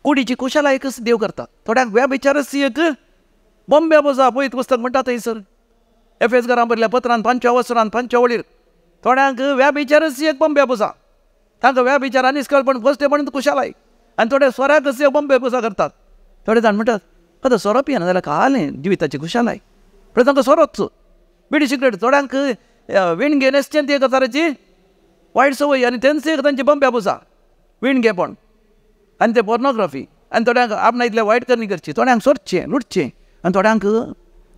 कुडीची कुशाला एकच देव करता. थोड्यांक व्यभिचारच एक बॉम्बे बसा पळय पुस्तक म्हणटा थंयसर एफएस घरां बरल्या पत्रांत 5 वसरांत 5 वळीर थोड्यांक व्यभिचारच एक बॉम्बे बसा. तांकां व्यभिचार निश्कळपण फस्ट म्हणून कुशालाय आनी थोडे सोऱ्याकच बॉम्बे बसा करतात. थोडे जाण म्हणटात आतां सोरो पियेना जाल्यार कालें जिविताची कुशालाय. पण तांकां सोरोच बिडी सिगरेट. थोड्यांक विणगे नेसचें ती कचाराची वायट संवय आनी तेंच तांची बॉम्बे बसा विणगेपण आनी ते पॉर्नोग्राफी. आनी थोड्यांक आपणा इतलें वायट करणी करची. थोड्यांक सोरचें लुटचें आनी थोड्यांक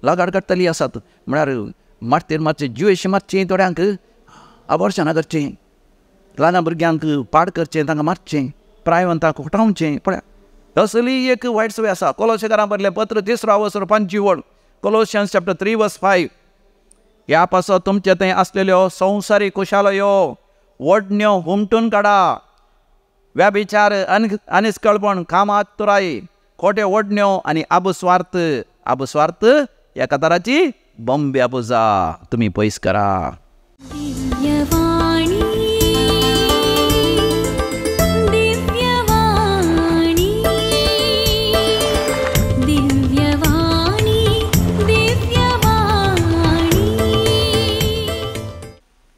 लागाड काडटलीं आसात म्हळ्यार मारतेर मातशें जुयेशें मारचें. थोड्यांक अबॉर्शनां करचें, ल्हान भुरग्यांक पाड करचें, तांकां मारचें, प्रायवंतांक फटावचें. पळय असली एक वायट संवय आसा. कोलोसेकारां बरलें पत्र 3 वसर 5 वळ कोलोसियन्स चॅप्टर 3 वर्स 5. ह्या पासत तुमचे थंय आसलेल्यो संवसारीक कुशालयो वडण्यो हुमटून काडा. व्यभिचार अनिश्कळपण, कामात तुराई, खोटे वडण्यो आनी आबस्वार्थ. आबस्वार्थ ह्या काताराची बॉम्बे आबुजा तुमी पयस करा.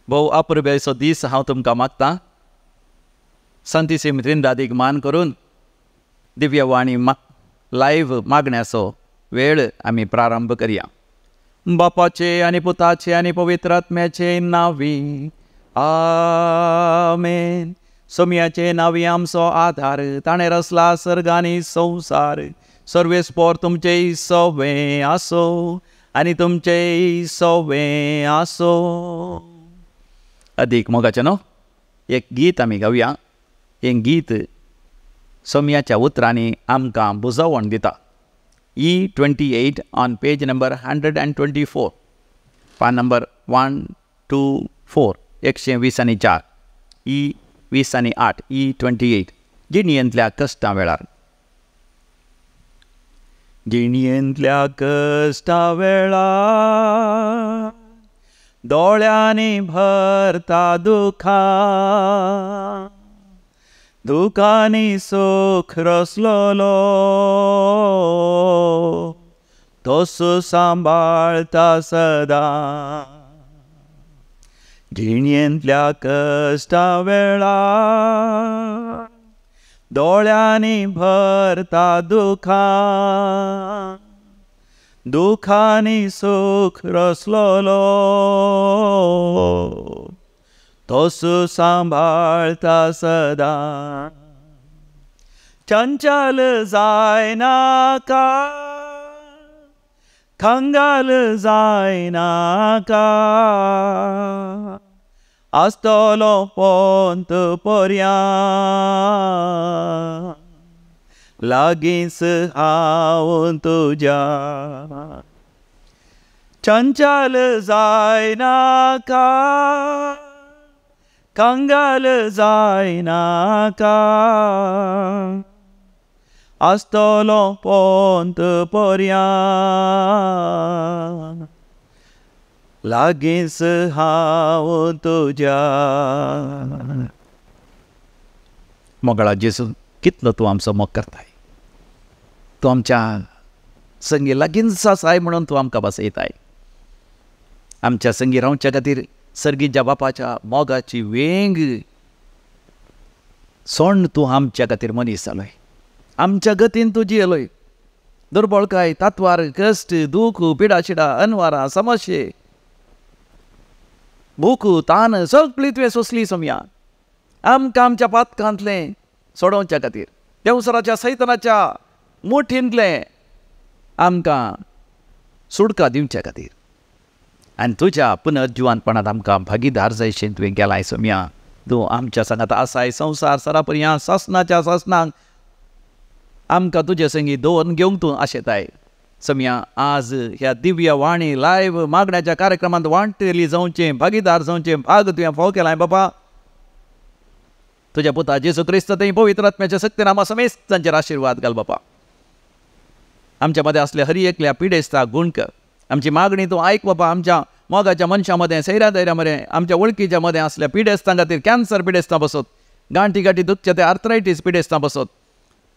भोव अपुर्बेचो दीस हांव तुमकां मागतां. संतीसी मित्रिंदादीक मान करून दिव्यवाणी लायव्ह मागण्याचो वेळ आमी प्रारंभ करया. बापाचे आनी पुताचे आनी पवित्र आत्म्याचे नांवी आमेन. सोम्याचे नांवी आमचो आधार, ताणें रचला सर्ग आनी संवसार. सर्वेस्पोर तुमचेय सवें आसो आनी तुमचेय सवें आसो. अदीक मोगाचें न्हू. एक गीत आमी गावया. हें गीत सोम्याच्या उतरांनी आमकां बुजवण दिता. E28 ऑन पेज नंबर 124, पान नंबर 124, 124. E20 E28 गिणयेंतल्या कश्टां वेळार. गिणयेंतल्या कश्टां वेळार दोळ्यांनी भरता दुखां, दुखांनी सुख रसलोलो तोसो सांबाळता सदां. गिणयेंतल्या कश्टां वेळार दोळ्यांनी भरता दुखां, दुखांनी सुख रसलोलो तोसो सांबाळता सदां. चंचल जायनाका, खंगाल जायनाका, आसतलो पोंत पर्यां, लागींच हांव तुज्या. चंचल जायनाका, कंगाल जायनाका, आसतलो पोंत पर्यां, लागींच हांव तुज्या. मोगळा जेजू, कितलो तूं आमचो मोग करताय. तूं आमच्या संगी लागींच आसाय म्हणून तूं आमकां बसयताय. आमच्या संगी रावच्या खातीर सर्गीच्या बापाच्या मोगाची वेंग सोण तूं आमच्या खातीर मनीस जालोय. आमच्या गतीन तूं जियेलोय. दुर्बळकाय, तातवार, कश्ट, दूख, पिडाशिडा, अनवारां, समस्ये, भूक, तान सगळी तुवें सोंसली सोम्या. आमकां आमच्या पातकांतलें सोडोवच्या खातीर, देवसराच्या सैतानाच्या मुठींतलें आमकां सुडका दिवच्या खातीर आनी तुज्या पुनर्जिवानपणांत आमकां भागीदार जायशें तुवें गेलाय सोम्या. तूं आमच्या सांगात आसाय. संवसार सरापर्यंत सासनाच्या सासनाक आमकां तुजे संगी दवरून घेवंक तूं आशेताय सोम्या. आज ह्या दिव्य वाणी लायव्ह मागण्याच्या कार्यक्रमांत वांटेली जावचें, भागीदार जावचें भाग तुवें फाव केलाय बाबा. तुज्या पुता जेजू क्रिस्त थंय पवित्र आत्म्याच्या सत्यनामा समेत तांचेर आशिर्वाद घाल बापा. आमच्या मदें असल्या हरी एकल्या पिडेस्ताक गुण कर. आमची मागणी तूं आयक बापा. आमच्या मोगाच्या मनशां मदें, सैरा दैऱ्या मदें, आमच्या वळखीच्या मदें असल्या पिडेस्तां खातीर कॅन्सर पिडेस्तां बसत, गांठी गांठी दुखचे ते आर्थरायटीस पिडेस्तां बसत,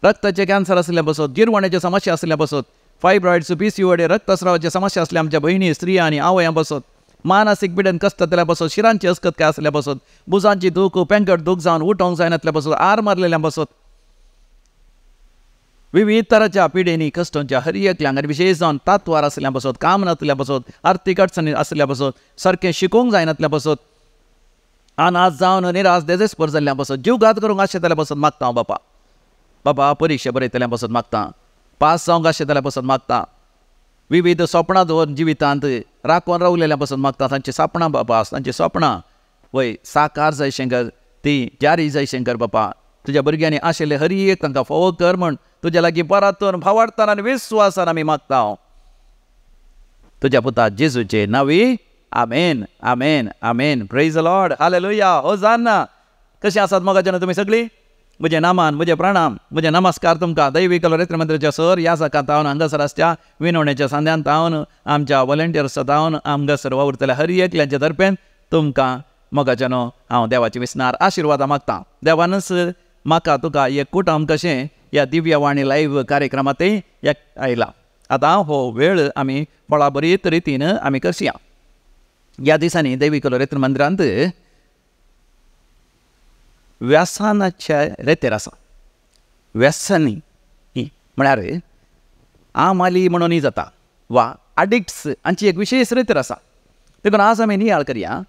रक्ताचे कॅन्सर असल्या बसत, गिरवण्याच्या समस्या असल्या बसत, फायब्रॉइड्स, PCOD, रक्तस्रावाच्या समस्या असल्या आमच्या बहिणी, स्त्रिया आणि आवया बसत, मानसिक पिडन कष्ट त्याला बसत, शिरांची अस्कत काय असल्या बसत, बुजांची दुख, पेंकट दुख जाऊन उठवून जायनातल्या बसत, आर मारलेल्या बसत, विविध तराच्या पिढेनी कष्टांच्या हर एकल्यांक विशेष जावन तातवार असल्या बसत, काम नासल्या बसत, आर्थीक अडचणी असल्या बसत, सारखें शिकोवंक जायनातल्या बसत, अनाज जावन निराश देजेस्पर जाल्ल्या बसत, जीवघात करूंक आशेताल्या बसत मागता हांव बापा परीक्षा बरयतल्या बसत मागता, पास जावंक आशेताल्या बसत मागता, विविध स्वप्नां दवरून जिवितांत राखून रावलेल्या बसत मागता, तांची सपनां बापा, तांची स्वप्नां वय साकार जायशें ती जारी जायशें बापा, तुज्या भुरग्यांनी आशिल्ले हर एक तांकां फोव कर म्हण तुज्या लागीं परतून भावार्थान आनी विस्वासान आमी मागता तुज्या पुता जेजूचे नांवी. आमेन आमेन आमेन. Praise the Lord. हालेलुया. होसाना. कशी आसात मोगाच्यान तुमी सगळीं? म्हजे नामान, म्हजे प्रणाम, म्हजे नमस्कार तुमकां. दैवी कलोरेत्र मंदिराच्या सर ह्या सकाळांत हांव हांगासर आसच्या विनवण्याच्या सांद्यांत हांव आमच्या व्हॉलंटियर्सांत हांव आमगासर वावुरतल्या हर एकल्याच्या तर्फेन तुमकां मोगाच्यान हांव देवाची विस्नार आशिर्वादां मागतां. देवानच म्हाका तुका एक कुटुंब कशें ह्या दिव्यवाणी लायव्ह कार्यक्रमांतय आयला. आतां हो वेळ आमी बळाबरीत रितीन आमी करया. ह्या दिसांनी दैवी कलोरेत्र मंदिरांत व्यसनाच्या रेतेर आसा. व्यसनी म्हळ्यार आमाली म्हणूनय जाता वा अडिक्ट्स हांची एक विशेष रेतेर आसा. देखून आज आमी नियाळ करया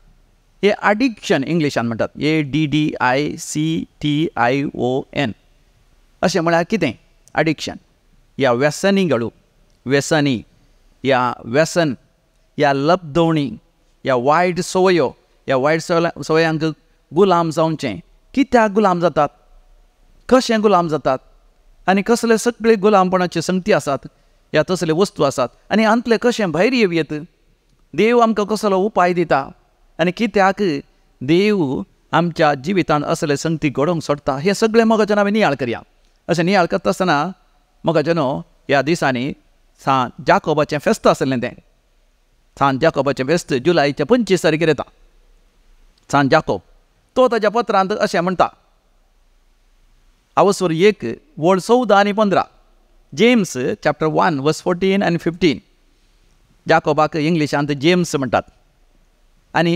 हे अडिक्शन इंग्लिशान म्हणटात ADDICTION अशें म्हळ्यार कितें अडिक्शन. ह्या व्यसनी गळू व्यसनी या व्यसन या लबदवणी ह्या वायट सवयो ह्या वायट सवयांक गुलाम जावचें. कित्याक गुलाम जातात, कशें गुलाम जातात आनी कसले सगळे गुलामपणाचे संगती आसात, ह्या तसले वस्तू आसात आनी अंतले कशें भायर येवयेत. देव आमकां कसलो उपाय दिता आनी कित्याक देव आमच्या जिवितांत असले संगती घडोवंक सोडटा हें सगळें मोगाच्यान आमी नियाळ करया. अशें नियाळ करता आसतना मोगाच्यान ह्या दिसांनी सांत जाकोबाचें फेस्त आसलें तें. सांत जाकोबाचें फेस्त जुलयाच्या 25 तारखेर येता. सांत जाकोब तो ताच्या पत्रांत अशें म्हणटा. आवसवर 1 वड 14 आनी 15 जेम्स चॅप्टर 1 वर्स 14 आनी 15. जाकोबाक इंग्लिशांत जेम्स म्हणटात आनी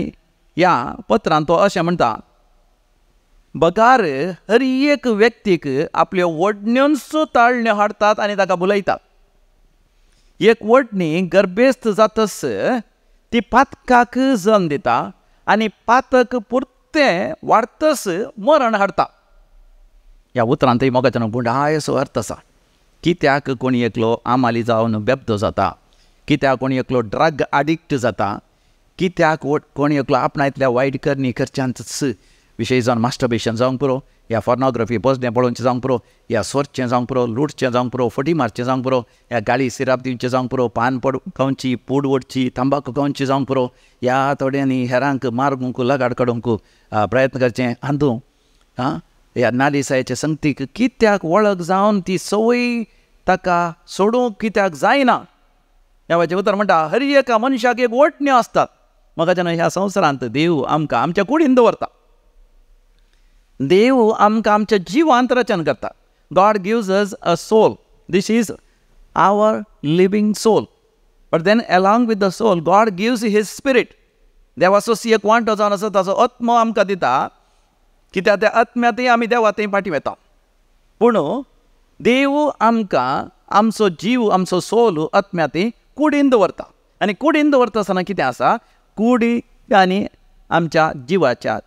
ह्या पत्रांत तो अशें म्हणटा. बगार हर एक व्यक्तीक आपल्यो वडण्योच ताळण्यो हाडटात आनी ताका भुलयतात. एक वडणी गर्भेस्त जातस ती पातकाक जल्म दिता आनी पातक पुरतें वाडतस मरण हाडटा. ह्या उतरांतय मोगाच्यान बुडायसो अर्थ आसा. कित्याक कोणी एकलो आमाली जावन बेबदो जाता, कित्याक कोणी एकलो ड्रग एडिक्ट जाता, कित्याक कोणी एकलो आपणायतल्या वायट करणी करच्यांच विशयी जावन मास्टरबेशन जावंक पुरो, ह्या फॉर्नोग्राफी बसणें पळोवचें जावंक पुरो, ह्या सोरचें जावंक पुरो, लुटचें जावंक पुरो, फटी मारचें जावंक पुरो, ह्या गाळी सिराप दिवचें जावंक पुरो, पान खावची, पूड ओडची, तंबाखू खावची जावंक पुरो, ह्या थोड्यांनी हेरांक मारूंक लगाड काडूंक प्रयत्न करचें हांतूं ह्या नालिसायेच्या संगतीक कित्याक वळख जावन ती संवय ताका सोडूंक कित्याक जायना. ह्या वाचें उतर म्हणटा हर एका मनशाक एक वटण्यो आसतात. म्हाका ह्या संवसारांत देव आमकां आमच्या कुडीन दवरता. देव आमकां आमच्या जिवांत रचन करता. God gives us a soul. This is our living soul. But then along with the soul God gives his spirit. देवाचो एक वांटो जावन आसा ताचो आत्मो आमकां दिता. कित्याक त्या आत्म्यांतय आमी देवातय फाटीं वेता. पूण देव आमकां आमचो जीव आमचो सोल आत्म्यांतय कुडीन दवरता. आनी कुडीन दवरता आसतना कितें आसा कुडी आनी आमच्या जिवाच्या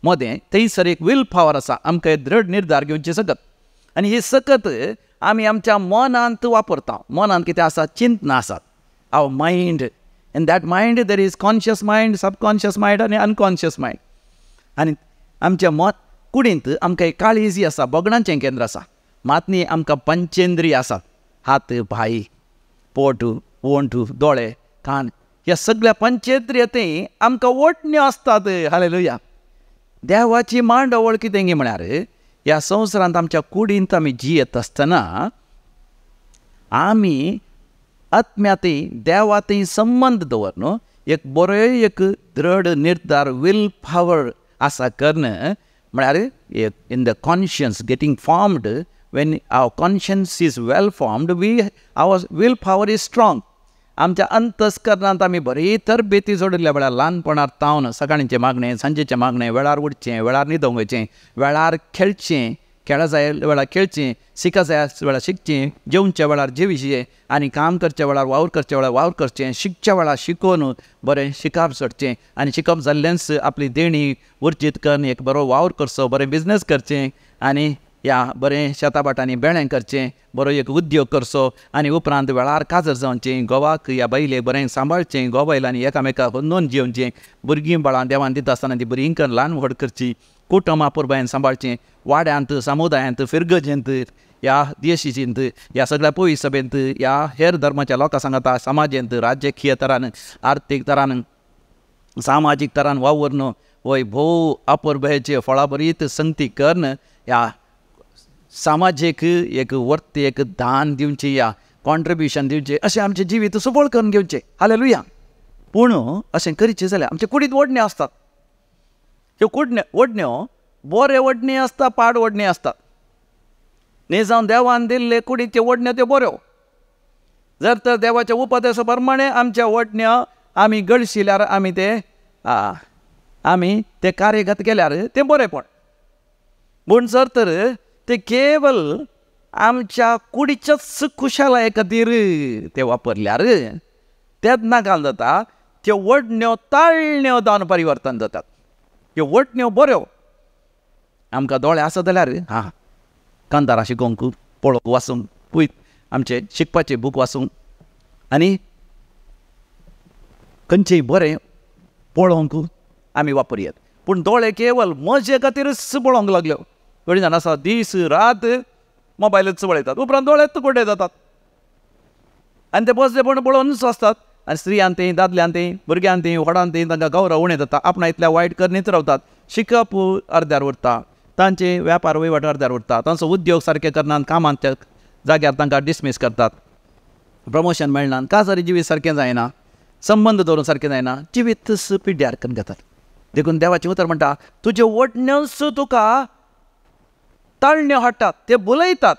मदें थंयसर एक वील पॉवर आसा. आमकां दृढ निर्धार घेवचे सकत आनी ही सकत आमी आमच्या मनांत वापरता. मनांत कितें आसा चिंतना आसात. Our mind in that mind there is conscious mind, subconscious mind आनी अनकॉन्शियस मायंड. आनी आमच्या कुडींत आमकां एक काळीज आसा, बोगडांचें केंद्र आसा. मातनी आमकां पंचेंद्रिय आसात. हात, पाय, पोट, ओंठ, दोळे, कान ह्या सगळ्या पंचेंद्रियतेय आमकां वटण्यो आसतात. हालेलुया. देवाची मांडवळ कितें गे म्हळ्यार ह्या संवसारांत आमच्या कुडींत आमी जियेत आसतना आमी आत्म्यातय देवातय संबंद दवरन एक बरो एक दृढ निर्धार वील पॉवर आसा करण म्हळ्यार in the conscience getting formed when our conscience is well formed our will power is strong. आमच्या अंतस्करणांत आमी बरी तरबेती जोडिल्ल्या वेळार ल्हानपणांत तावन सकाळचें मागणें, सांजेचें मागणें, वेळार उठचें, वेळार न्हिदोंगचें, वेळार खेळचें, खेळा जाय वेळार खेळचें, शिका जाय वेळार शिकचें, जेवच्या वेळार जेवचें आनी काम करच्या वेळार वावर करच्या वेळार वावर करचें, शिकच्या वेळार शिकोवन बरें शिकप सोडचें आनी शिकप जाल्ल्यानच आपली देणी उर्जीत करून एक बरो वावर करचो, बरें बिजनेस करचें आनी या बरें शेताबाटांनी बेळें करचें, बरो एक उद्योग करचो आनी उपरांत वेळार काजर जावचें, घोवाक या बायलेक बरें सांबाळचें, घोव बायलांनी एकामेकाक हुंदोवन जेवचें, भुरगीं बाळां देवान दिता आसतना तीं बरीं करून ल्हान व्हड करचीं, कुटुंब आपुरबायेन सांबाळचें, वाड्यांत, समुदायांत, फिरगजेंत, या देशीचेंत, ह्या सगळ्या पळय सभेंत, ह्या हेर धर्माच्या लोकां सांगाता समाजेंत, राजकीय तरान, आर्थीक तरान, सामाजीक तरान वावरून वय भोव आपुरबायेचे फळां बरीत संगती करून ह्या समाजीक एक वर्त एक दान दिवचें, या कॉन्ट्रिब्युशन दिवचें, अशें आमचें जिवीत सबळ करून घेवचें. हालेलुया. पूण अशें करचें जाल्यार आमचे कुडींत ओडण्यो आसतात. ह्यो ओडण्यो बऱ्यो ओडण्यो आसता, पाड ओडण्यो आसतात. न्ही जावन देवान दिल्ले कुडींच्यो ओडण्यो त्यो बऱ्यो. जर तर देवाच्या उपदेशा प्रमाणे आमच्या ओडण्यो आमी गळशिल्यार आमी ते कार्यगत केल्यार तें बरेंपण. पूण जर तर ते केवळ आमच्या कुडीच्याच खुशालाये खातीर ते वापरल्यार तेन्ना काय जाता, त्यो ओडण्यो ताळण्यो जावन परिवर्तन जातात. ह्यो ओडण्यो बऱ्यो आमकां दोळे आसा जाल्यार कांतारां शिकोवंक, पळोवंक, वाचूंक, पळयत आमचे शिकपाचे बूक वाचूंक आनी खंयचेंय बरें पळोवंक आमी वापरयात. पूण दोळे केवळ मजे खातीरच पळोवंक लागल्यो. थोडीं जाणां आसा दीस रात मोबायलच पळयतात, उपरांत दोळेच कोड्डे जातात आनी ते बसलेपण पळोवनच आसतात. आनी स्त्रियांतय, दादल्यांतय, भुरग्यांतय, व्हडांतय तांकां गौरव उणें जाता. आपणा इतल्या वायट करणीत रावतात. शिकप अर्द्यार उरता, तांचे वेपार वयवाट अर्द्यार उरता, तांचो उद्योग सारके करनात, कामाच्या जाग्यार तांकां डिसमीस करतात, प्रमोशन मेळना, काजारी जिवीत सारकें जायना, संबंद दवरून सारकें जायना, जिवीत पिड्ड्यार करून घेतात. देखून देवाचें उतर म्हणटा, तुजे ओडण्योच तुका ताळण्यो हाडटात, ते बुलयतात.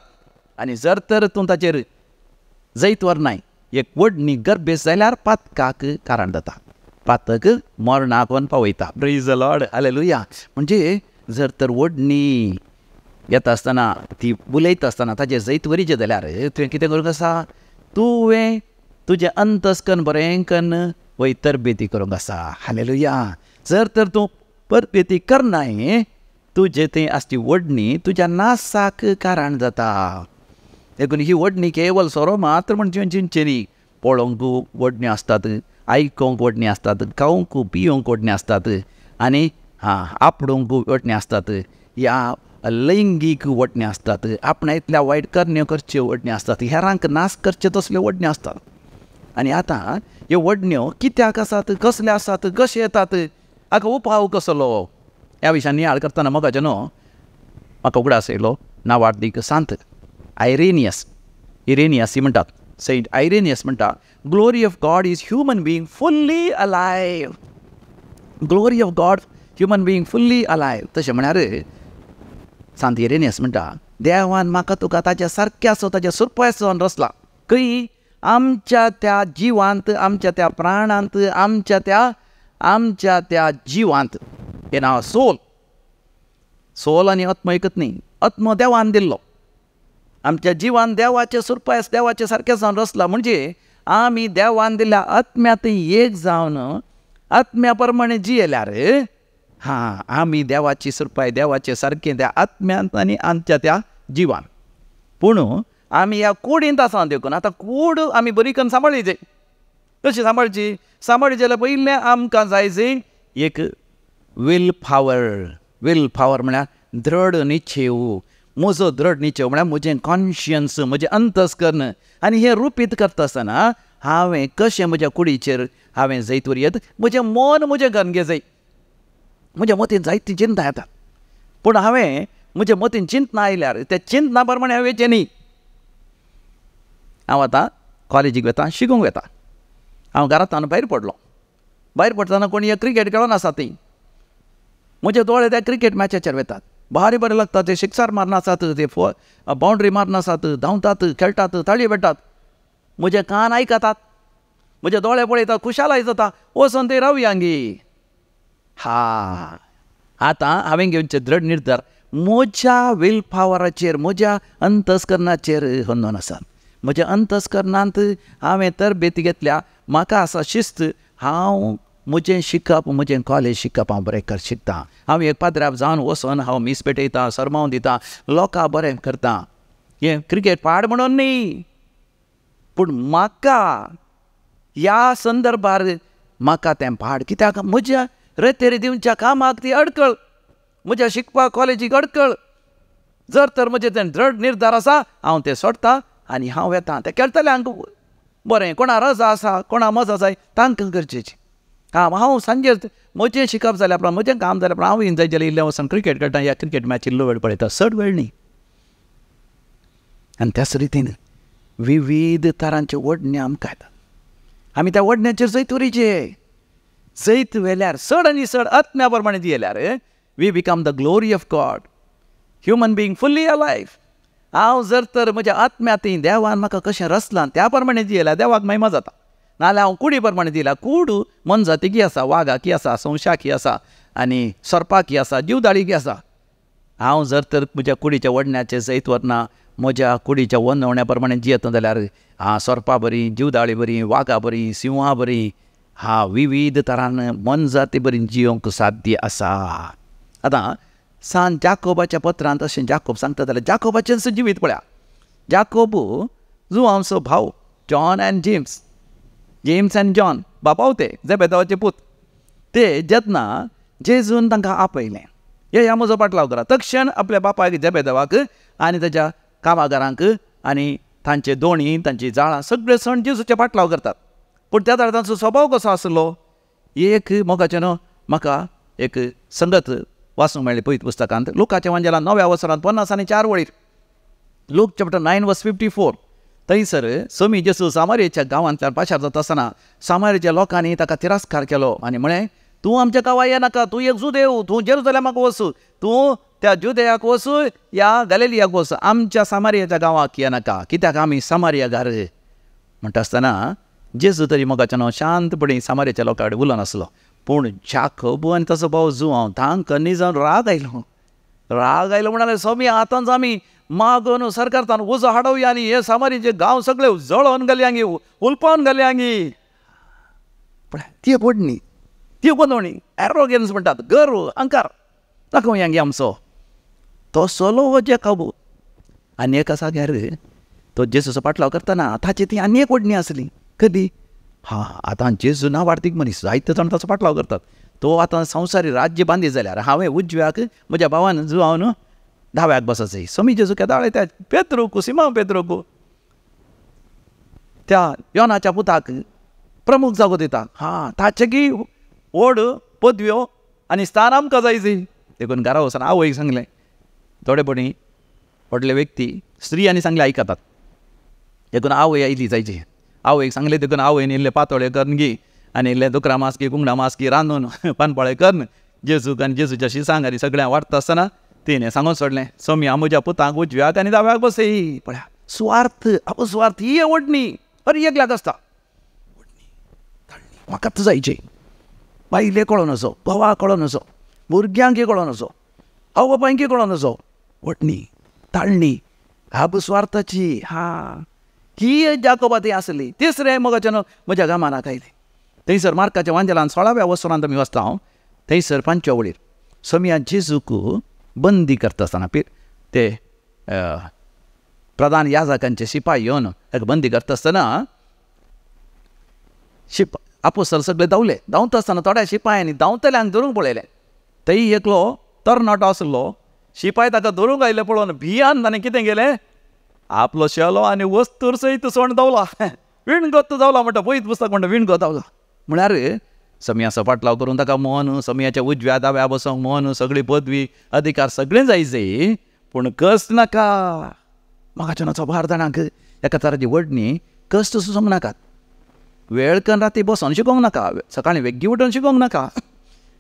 आनी जर तर तूं ताचेर जैत व्हरनाय, एक ओडणी गर्भेस जाल्यार पातकाक कारण जाता, पातक मरणाक व्हरून पावयता. Praise the Lord. हालेलुया. म्हणजे जर तर ओडणी येता आसतना ती बुलयता आसतना ताचेर जैत वरीचें जाल्यार तुवें कितें करूंक आसा, तुवें तुजें अंतस्करण बरें करून वय तरबेती करूंक आसा. हालेलुया. जर तर तूं तरबेती करनाय, तुजे थंय आसची ओडणी तुज्या नासाक कारण जाता. देखून ही ओडणी केवळ सोरो मात्र म्हणजे चिंचेनी पळोवंक ओडण्यो आसतात, आयकोंक ओडण्यो आसतात, खावंक पियोंक ओडण्यो आसतात आनी आपडूंक ओडण्यो आसतात, या लैंगीक ओडण्यो आसतात, आपणा इतल्या वायट करण्यो करच्यो ओडण्यो आसतात, हेरांक नाश करच्यो तसल्यो ओडण्यो आसतात. आनी आतां ह्यो ओडण्यो कित्याक आसात, कसले आसात, कशे येतात, हाका उपाव कसलो, ह्या विशयान नियाळ करतना मोगाचें न्हू म्हाका उगडास येयलो. नांवार्थीक सांत आयरेनियस ही म्हणटात, सेंट आयरेनियस म्हणटा, glory of God is human being fully alive. Glory of God human being fully alive. तशें म्हळ्यार सांत आयरेनियस म्हणटा, देवान म्हाका तुका ताच्या सारक्याचो, ताच्या सुरपायचो जावन रचला. खंय आमच्या त्या जिवांत, आमच्या त्या प्राणांत, आमच्या त्या जिवांत. हें नांव सोल आनी आत्म एकच न्ही, आत्म देवान दिल्लो. आमच्या जिवान देवाचे सुरपायस, देवाचे सारकें जावन रचला. म्हणजे आमी देवान दिल्ल्या आत्म्यात एक जावन आत्म्या प्रमाणे जियेल्यार आमी देवाची सुरपाय, देवाचे सारकें त्या आत्म्यांत आनी आमच्या त्या जिवान. पूण आमी ह्या कुडींत आसा देखून आतां कूड आमी बरी करून सांबाळची. कशी सांबाळची जाल्यार पयलें आमकां जाय एक वील पावर म्हळ्यार दृढ निश्चेव. म्हजो दृढ निश्चय म्हळ्यार म्हजें कॉन्शियन्स, म्हजें अंतस्करण. आनी हें रुपीत करता आसतना हांवें कशें म्हज्या कुडीचेर हांवें जैत वरयत, म्हजें मन म्हजें गणगे जाय. म्हज्या मतीन जायती चिंता येता, पूण हांवें म्हज्या मतीन चिंतना आयल्यार त्या चिंतना प्रमाणे हांवें वेचें न्ही. हांव आतां कॉलेजीक वेता, शिकूंक वेता. हांव घरांतल्यान भायर पडलो. भायर पडटना कोणी क्रिकेट खेळोन आसा थंय, म्हजे दोळे त्या क्रिकेट मॅचाचेर वेतात. भारी बरें लागता. ते सिक्सर मारना आसात, ते बाउंड्री मारना आसात, धांवतात, खेळटात, ताळी भेटात. म्हजे कान आयकतात, म्हजे दोळे पळयतात, खुशालाय जाता. वचून ते रावयांगी. आतां हांवें घेवचे दृढ निर्धार म्हज्या वील पावराचेर, म्हज्या अंतस्करणाचेर बंदून आसात. म्हज्या अंतस्करणांत हांवें तरबेती घेतल्या. म्हाका आसा शिस्त. हांव म्हजें शिकप, म्हजें कॉलेज शिकप हांव बरें शिकतां. हांव एक पाद्र्याप जावन वचोन हांव मीस पेटयतां, सरमाव दितां, लोकां बरें करतां. हें क्रिकेट पाड म्हणून न्ही, पूण म्हाका ह्या संदर्भार म्हाका तें पाड. कित्याक म्हज्या रेतेर दिवच्या कामाक ती अडकळ, म्हज्या शिकपाक कॉलेजीक अडकळ. जर तर म्हजें तें दृढ निर्धार आसा, हांव तें सोडटां आनी हांव येतां. तें केलतल्यांक बरें. कोणा रजा आसा, कोणा मजा जाय, तांकां गरजेचें. हांव सांजेर म्हजें शिकप जाल्या उपरांत, म्हजें काम जाल्या उपरांत हांव जाय जाल्यार इल्लें वचोन क्रिकेट खेळटा, ह्या क्रिकेट मॅची इल्लो वेळ पळयता, चड वेळ न्ही. आनी त्याच रितीन विविध तरांचे वडणे आमकां येतात. आमी त्या वडण्याचेर जैत उरीचे. जैत वेल्यार चड आनी चड आत्म्या प्रमाणे दियल्यार we become the glory of God, human being fully alive. हांव जर तर म्हज्या आत्म्याती देवान म्हाका कशें रचलां त्या प्रमाणे दियल्यार देवाक महिमा जाता. नाल्यार हांव कुडी प्रमाणे दिला. कूड मनजातीकी आसा, वागाकी आसा, संशाकी आसा, आनी सर्पाकी आसा, जीवदाळीकी आसा. हांव जर तर म्हज्या कुडीच्या वडण्याचें जैत वतना म्हज्या कुडीच्या वनवण्या प्रमाणे जियेता जाल्यार सर्पां बरीं, जीवदाळी बरीं, वागां बरीं, सिंहां बरीं, विविध तरान मनजाती बरीं जियोंक साध्य आसा. आतां सांत जाकोबाच्या पत्रांत अशें जाकोब सांगता जाल्यार जाकोबाचें जिवीत पळया. जाकोब जो आमचो भाव John and James and John, बापावते जेबेदावाचे पूत, ते जेन्ना जेजून तांकां आपयलें, ह्या म्हजो पाटलाव करा. तक्षण आपल्या बापायक जेबेदावाक आनी ताच्या कामागारांक आनी तांचे दोणी, तांची जाळां सगळे सण जेजूचे पाटलाव करतात. पूण त्या तांचो स्वभाव कसो आसलो. एक मोगाचें न्हू, म्हाका एक संगत वाचूंक मेळ्ळी पळयत पुस्तकांत. लुकाच्या वांजेलांत 9व्या वसरांत 50 वळीर, लूक चॅप्टर 9:54. थंयसर समी जेजू सामारियेच्या गांवांतल्यान पाशार जाता आसतना सामारियेच्या लोकांनी ताका तिरस्कार केलो आनी म्हळें, तूं आमच्या गांवां येनाका, तूं एक जुदेव, तूं जेरुसलेमाक वच, तूं त्या जुदेयाक वच या गलिलियाक वच, आमच्या सामारियेच्या गांवाक येनाका, कित्याक आमी सामारियागार. म्हणटा आसतना जेजू तरी मोगाच्यान शांतपणी सामारियेच्या लोकां कडेन उलोवन आसलो. पूण जाकोब आनी ताचो भाव जुआंव तांकां निजावन राग आयलो म्हणाले, समी आतांच आमी मागून सरकारतान उजो हाडवया आनी हे सामारियेचे गांव सगळे जळोवन घालयांगी, उलपावन घालयांगी. पण ती पडणी, ती बनवणी, एरोगन्स म्हणटात, गर्व, अहंकार दाखोवयांगी आमचो. तो सोलो हो जाकोब. आनी एका जाग्यार तो जेजूचो पाटलाव करतना ताची ती आनी एक वडणी आसली. कधी आतां जेजू नावार्थीक मनीस जायते जाण ताचो पाटलाव करतात. तो आतां संवसारी राज्य बांदी जाल्यार हांवें उजव्याक, म्हज्या भावान जुआवन धाव्याक बसचें. समी जेजू केदाळे त्या पेद्रोकू, सिमोन पेद्रोकू, त्या योनाच्या पुताक प्रमुख जागो दिता. ताचे व्हड पदव्यो आनी स्थान आमकां जायची. देखून घरा वचून आवयक सांगलें. थोडेपणी व्हडले व्यक्ती स्त्रियांनी सांगलें आयकतात. देखून आवय आयली जायची. आवयक सांगलें, देखून आवयन इल्ले पातोळे करून घे आनी इल्ले दुकरां मास्की, कुंगडां मास्की रांदून पानपळे करून जेजूक आनी जेजूच्या शिसांक आनी सगळ्यांक वाडटा आसतना तिणें सांगून सोडलें, समी हांव म्हज्या पुतांक उजव्याक आनी दाव्याक बसय. पळया, स्वार्थ, अपस्वार्थ ही वडणी हर एकल्याक आसता. म्हाकाच जायचे. बायले कळोन असो, घोवा कळोन असो, भुरग्यांक कळोन असो, आवय बापायक कळोन असो, वडणी, ताळणी, अपस्वार्थाची. ही जाकोबाती आसली. तिसरें मोगाच्यान म्हज्या गांवांत आयलें. थंयसर मार्काच्या वांजेलांत 16व्या वसरांत आमी वाचता हांव. थंयसर 5 वळीर समिया जेजूक बंदी करता आसतना ते प्रधान याजकांचे शिपाई येवन ताका बंदी करता आसतना आपोस्तल सगळे धांवता आसतना थोड्या शिपायांनी धांवतल्यांक धरूंक पळयलें. थंय एकलो तरणाटो आसलो. शिपाय ताका धरूंक आयले पळोवन भियान ताणें कितें केलें, आपलो शेलो आनी वस्तूर सयत सोंड धांवला. विणगोत्त धांवला म्हणटा पळयत पुस्तक म्हणटा विणगोत्त धांवला. म्हळ्यार समियाचो पाटलाव करून ताका मोहन, समियाच्या उजव्या दाव्या बसोंक मोहन, सगळी पदवी अधिकार सगळें जायचे, पूण कश्ट नाका. म्हाकाच्यानाचो भार जाणांक एका तराची वडणी कश्ट सुचोवंक नाकात. वेळ करून राती बसोन शिकोवंक नाका, सकाळीं वेग्गी उठोवन शिकोवंक नाका.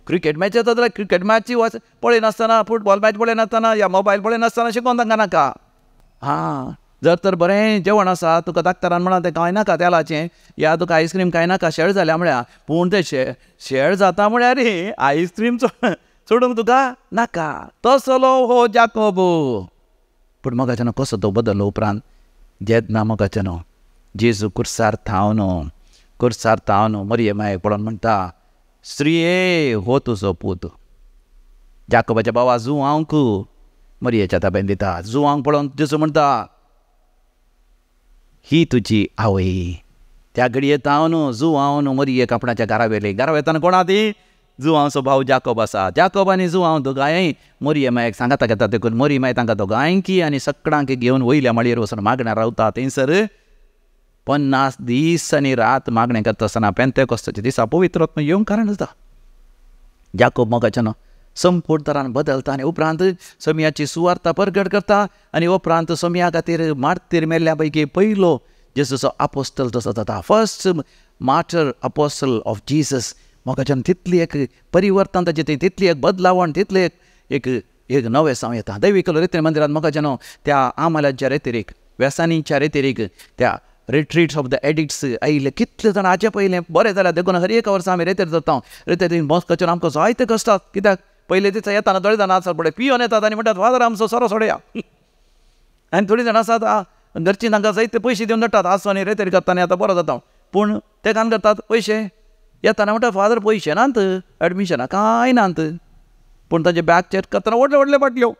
क्रिकेट मॅच येता जाल्यार क्रिकेट मॅची पळयनासतना, फुटबॉल मॅच पळयनासतना, या मोबायल पळयनासतना शिकोवन तांकां नाका. हां, जर तर बरें जेवण आसा, तुका डाक्टरान म्हणा तें कांय नाका तेलाचें, या तुका आयस्क्रीम कांय नाका, शेळ जाल्या म्हळ्यार, पूण तें शेळ जाता म्हळ्यार रे आयस्क्रीम सोडूंक तुका नाका. तसलो हो जाकोब. पूण मोगाच्यान कसो तो बदल्लो उपरांत जेन्ना मोगाच्यान जेजू कुर्सार थावन मरिये मायेक पळोवन म्हणटा, स्त्रिये हो तुजो पूत. जाकोबाच्या भावा जुवांक मरियेच्या ताब्यान दिता. जुवांक पळोवन जेजू म्हणटा, ही तुजी आवय. त्या घडये थावन जुवांवन मरियेक आपणाच्या घरा व्हेली. घरा वेताना कोण आहा ती? जुवांचो भाव जाकोब आसा. जाकोब आनी जुवांव दोगांय मरिये मायेक सांगाता घेता देखून मरी माय तांकां दोगांयकी आनी सगळ्यांक घेवन वयल्या माळयेर वचून मागण्यां रावता. थंयसर 50 दीस आनी रात मागणें करता आसतना पेंतेकोस्ताच्या दिसा पवित्र आत्मा येवंक कारण जाता. जाकोब मोगाच्यान संपूर्ण तरान बदलता आनी उपरांत सोमयाची सुवार्ता परगट करता आनी उपरांत सोमया खातीर मार्तीर मेल्ल्या पैकी पयलो जेजूचो आपोस्टल तसो जाता. First martyr apostle of Jesus. मोगाच्यान तितली एक परिवर्तन ताचें तितली एक बदलावण, तितले एक नवें साव येता. दैविक रितीन मंदिरांत मोगाच्यान त्या आमाल्याच्या रेतीरीक, व्यसनीच्या रेतीरीक, त्या रिट्रीट्स ऑफ द एडिक्ट्स आयिल्ले कितले जाण हाचे पयलें बरें जाल्यार देखून हर एक वर्सा आमी रेतेर जाता. रेतेर मोगाच्यान आमकां जायते कश्टात. कित्याक पयले दिसा येताना थोडे जाणां आसात पळय पियोन येतात आनी म्हणटात फादर आमचो सोरो सोडया. आनी थोडीं जाणां आसात घरचीं तांकां जायते पयशे दिवन धाडटात. आसो आनी रेतेर करता आनी आतां बरो जाता. पूण ते कान करतात पयशे येताना म्हणटा फादर पयशे नात, एडमिशनाक कांय नात. पूण ताचे बॅग चॅक करतना व्हडले व्हडले बाटल्यो.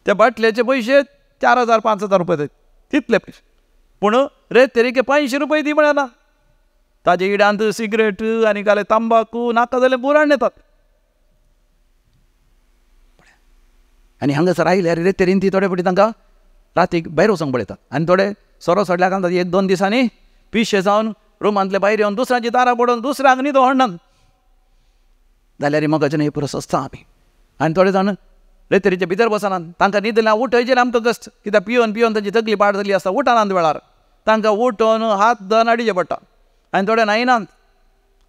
त्या बाटल्याचे पयशे 4000-5000 रुपया तितले पयशे. पूण रेतेरीके 500 रुपया दी म्हळ्यार ना. ताजे इड्यांत सिगरेट आनी काले तंबाखू नाका जाल्यार बुराण येतात. आनी हांगासर आयल्यार रेतेरीन ती थोडे फावटी तांकां रातीक भायर वचोंक पळयतात. आनी थोडे सोरो सोडल्या कांता 1-2 दिसांनी पिशे जावन रुमांतले भायर येवन दुसऱ्यांची दारां पडोवन दुसऱ्यांक न्हिदो हाडनात. जाल्यार मोगाच्यान हे पुरो सोंसता आमी. आनी थोडे जाण रेतेरीचे भितर बसनात. तांकां न्हिदना उठयचेर आमकां कश्ट. कित्याक पियोन तांची तकली पाड जाल्ली आसता. उठनात वेळार तांकां उठोवन हात धन हाडिचे पडटा. आनी थोडे न्हायनात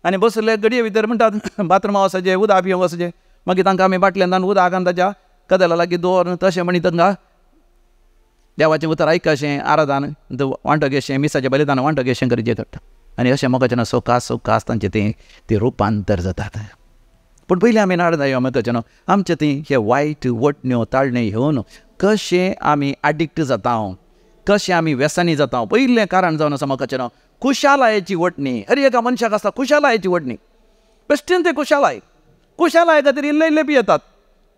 आनी बसले गडये भितर म्हणटात बाथरुमा वचचें, उदक पिवंक वचचें. मागीर तांकां आमी बाटल्यांत उदक आनी ताच्या कदेला लागीं दवर. तशें म्हणी तांकां देवाचें उतर आयकशें, आराधन वांटो घेवचें, मिसाचें बलिदान वांटो घेवचें गरजेचें पडटा. आनी अशें मोगाच्यान सोकास तांचें तें रुपांतर जातात. पूण पयलीं आमी नाड जायो मोगाच्यान आमचें तें हे वायट वटण्यो ताळण्यो घेवन कशें आमी एडिक्ट जाता, कशें आमी व्यसनी जाता. पयलें कारण जावन आसा मोगाच्यान खुशालायेची वटणी. हर एका मनशाक आसता खुशालायेची वटणी. बेश्टेन तें खुशालाय खातीर इल्ले पियेतात.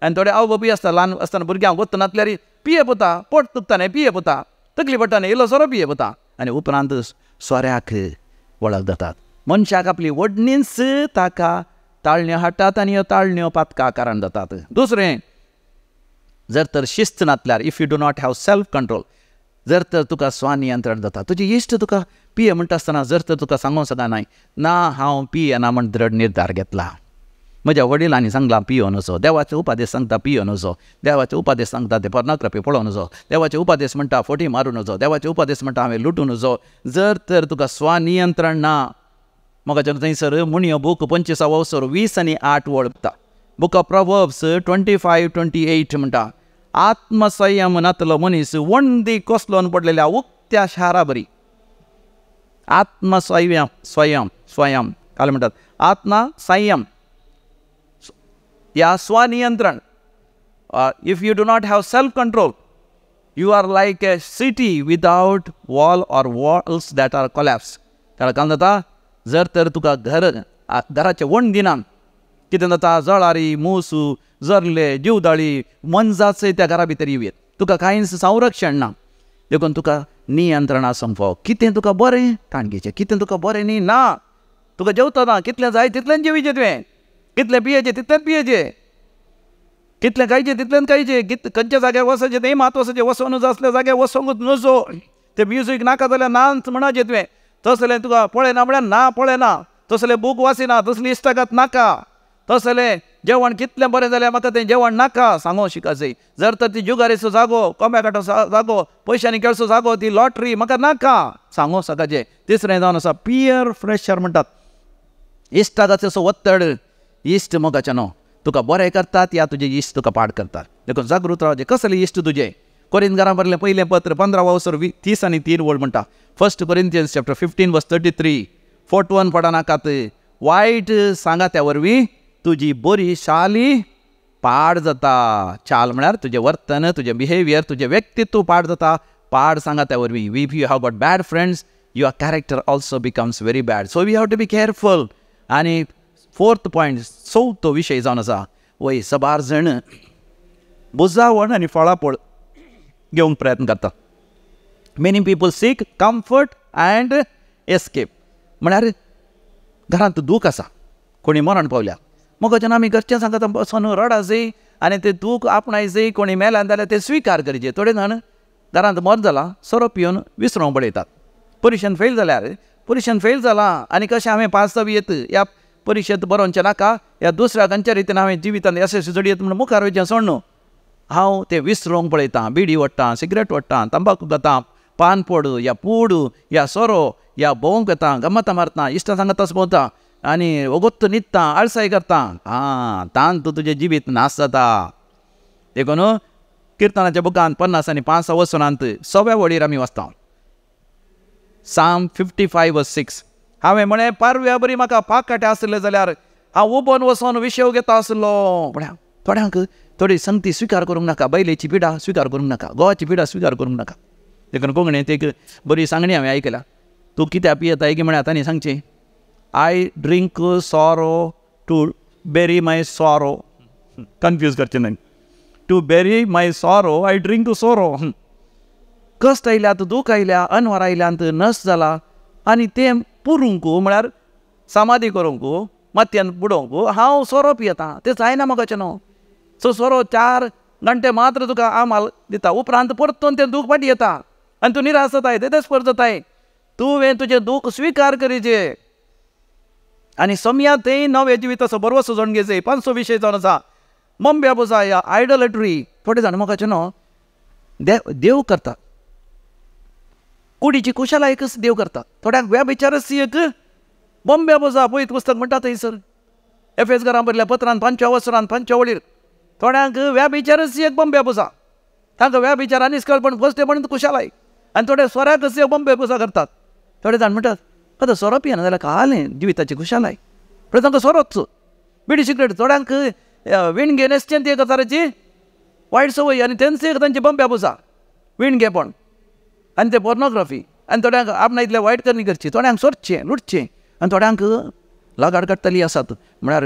आनी थोडे आवय बापूय आसता ल्हान आसतना भुरग्यांक वत नासल्यार पिये पोता, पोट दुखताने पिये पोता, तकली पडटाने इल्लो सोरो पिये पोता. आनी उपरांत सोऱ्याक वळख जातात. मनशाक आपली वडणीच ताका ताळण्यो हाडटात आनी ह्यो ताळण्यो पातका कारण जातात. दुसरें, जर तर शिस्त नासल्यार, if you do not have self control, जर तर तुका स्वानियंत्रण जाता. तुजी इश्ट तुका पिये म्हणटा आसतना जर तर तुका सांगूंक सका ना हांव पियेना म्हण दृढ निर्धार घेतला. म्हज्या वडिलांनी सांगलां पियो नजो, देवाचे उपादेश सांगता पियो नजो, देवाचे उपादेश सांगता ते पर्नोग्राफी पळोवं नजो, देवाचे उपादेश म्हणटा फोटी मारूं नजो, देवाचे उपादेश म्हणटा हांवें लुटूं नजो. जर तर तुका स्वानियंत्रण ना, मोगाच्यान थंयसर मुणयो बूक 25:20 आनी 8 वळखता. बूक ऑफ प्रॉवर्ब्स 25:28 म्हणटा आत्मसंयम नातलो मनीस वंदी कोसलोन पडलेल्या उक्त्या शारा बरी. स्वयं काल म्हणटात आत्मसंयम या स्वानियंत्रण. If you do not have self control, you are like a city without wall or walls that are collapse. ताका काय जाता, जर तर तुका घराचें वण दिना, कितें जाता, जळारी, मूसू, जरले, जीवदाळी, मनजाचय त्या घरा भितर येवयेत. तुका कांयच संरक्षण ना, देखून तुका नियंत्रणा संपव. कितें तुका बरें ताणगेचें, कितें तुका बरें न्ही ना. तुका जेवतना कितलें जाय तितलें जेवचें, तुवें कितलें पियेचें तितलेंच पियेचें, कितलें खायचें तितलेंच खायचें. खंयच्या जाग्यार वचचें तें मात वचचें, वचों नजो असल्या जाग्यार वचोंकूच नजो. तें म्युजीक नाका जाल्यार नाच म्हणचें तुवें. तसलें तुका पळयना म्हळ्यार ना पळयना, तसलें बूक वाचिना, तसली इश्टागत नाका, तसलें जेवण कितलें बरें जाल्यार म्हाका तें जेवण नाका सांगो शिकाचें. जर तर ती जुगारेचो जागो, कोंब्याकाटो जागो, पयशांनी खेळचो जागो, ती लॉटरी म्हाका नाका सांगो सकाचें. तिसरें जावन आसा पियर प्रेशर म्हणटात. इश्टागाचो असो वत्तड इश्ट मोगाचे न्हू तुका बरें करतात या तुजे इश्ट तुका पाड करतात देखून जागृत रावचे कसले इश्ट तुजे कोरिंथकारां बरयलें पयलें पत्र 15 वर्स 30 आनी 3 वड म्हणटा 1 Corinthians chapter 15 verse 33 फोटवन पडा नाकात वायट सांगात्या वरवीं तुजी बरी शाली पाड जाता चाल म्हळ्यार तुजें वर्तन तुजें बिहेवियर तुजें व्यक्तित्व पाड जाता पाड सांगात्या वरवीं if you have got bad friends your character also becomes very bad so we have to be careful आनी 4th पॉयंट 4थो विशय जावन आसा वय सबार जण बुजावण आनी फळाफळ घेवंक प्रयत्न करता many people sick comfort and escape म्हळ्यार घरांत दूख आसा कोणी मरण पावल्या मोगाच्यान आमी घरचें सांगता बसून रडा जाय आनी तें दूख आपणाय जाय कोणी मेल्यान जाल्यार तें स्विकार करचें थोडे जाण घरांत मर जाला सोरो पिवन विसरूंक पडयतात परिक्षेन फेल जाल्यार परिक्षेन फेल जालां आनी कशें हांवें पास जावयेत ह्या परिक्षेंत बरोवचें नाका ह्या दुसऱ्या खंयच्या रितीन हांवें जिवितांत यशस्वी जडयत म्हण मुखार वयचें सोड न्हू हांव तें विसरूंक पळयतां बिडी ओडटां सिगरेट ओडटां तंबाखू घेतां पान पोड या पूड या सोरो या भोवंक येता गमतां मारता इश्टां सांगता भोंवता आनी वगोत्त न्हिदता आळसाय करता तांत तुजें जिवीत नाश जाता देखून किर्तनाच्या बुकांत 50 आनी 5 वचनांत 6व्या वळीर आमी वाचता Psalm 55:6 हांवें म्हळें पारव्या बरी म्हाका पाक काटे आसले जाल्यार हांव उबोन वचोन विशेव घेता आसलो म्हळ्यार थोड्यांक थोडी संगती स्विकार करूंक नाका बैलेची पिडा स्विकार करूंक नाका गोवाची पिडा स्विकार करूंक नाका देखून कोंकणींत एक बरी सांगणी हांवें आयकल्या तूं कित्याक पियेता एक म्हळ्यार आतां न्ही सांगचें I drink sorrow to bury my sorrow confuse करचें न्हय to bury my sorrow I drink sorrow कश्ट आयल्यात दूख आयल्या अनवर आयल्यांत नस जाला आनी तें पुरूंक म्हळ्यार समाधी करूंक मातयेन बुडोवंक हांव सोरो पियेतां तें जायना म्हाकाचें न्हू सो सोरो 4 घंटे मात्र तुका आमाल दिता उपरांत परतून तें दूख फाटी येता आनी तूं निराश जाताय तेदेस्पर जाताय तुवें तुजें दूख स्विकार करीचें आनी समया तें नवें जिवीत असो बरो सजोवन घेवचें 5 विशय जावन आसा मम्ब्या बोजा या आयडोलेट्री थोडे जाण म्हाकाचें न्हू देव करता कुडीची कुशलायकच देव करता थोड्यांक व्यभिचारसीक बॉम्बे बोजा पळयत पुस्तक म्हणटा थंयसर एफेसकारां बरयल्या पत्रांत 5 वचनांत 5 वळीर थोड्यांक व्यभिचारसीक बॉम्बे बोजा तांकां व्यभिचार आनी निश्कळपण फस्टेपण कुशलाय आनी थोडे सोऱ्याक बॉम्बे बोजा करतात थोडे जाण म्हणटात आतां सोरो पियना जाल्यार कालें जिविताची कुशलाय पण तांकां सोरोच बिडी सिगरेट थोड्यांक विणगे नेस्चें ती गजाराची वायट संवय आनी तेंच एक तांची बॉम्बे बोजा विणगेपण आनी तें पॉर्नोग्राफी आनी थोड्यांक आपणा इतलें वायट करणी करची थोड्यांक सोरचें लुटचें आनी थोड्यांक लागाड काडटलीं आसात म्हळ्यार